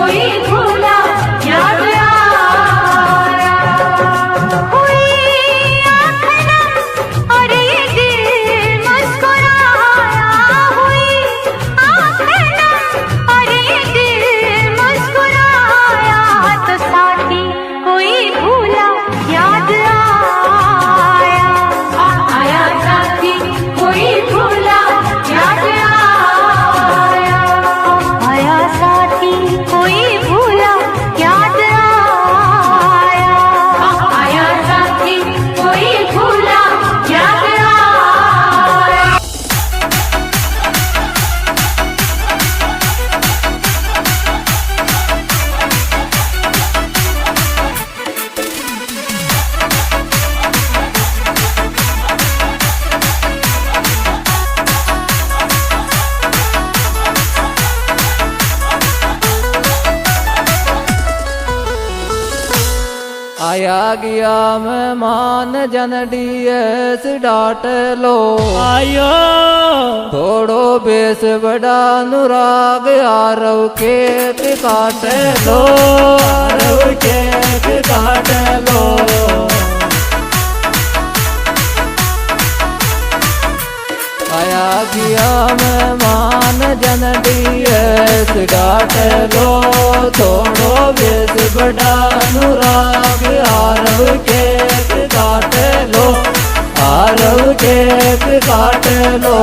कोई भूला याद आया। हुई आँखें नम और ये दिल मुस्कुराया। हुई आँखें नम और ये दिल मुस्कुराया। तो साथी कोई भूला याद आया। आया साथी कोई भूला याद आया। आया साथी कोई भूला याद आया। आया साथी कोई भूला याद आया। आया गया मेहमान जन डीएस डाट लो। आयो थोड़ो बेस बड़ा अनुराग आरव केक काट लो। आरव केक काट लो। आया गया मेहमान जन डीएस डाट लो। थोड़ो बेस बड़ा अनुराग आरव केक काट लो। आरव केक काट लो।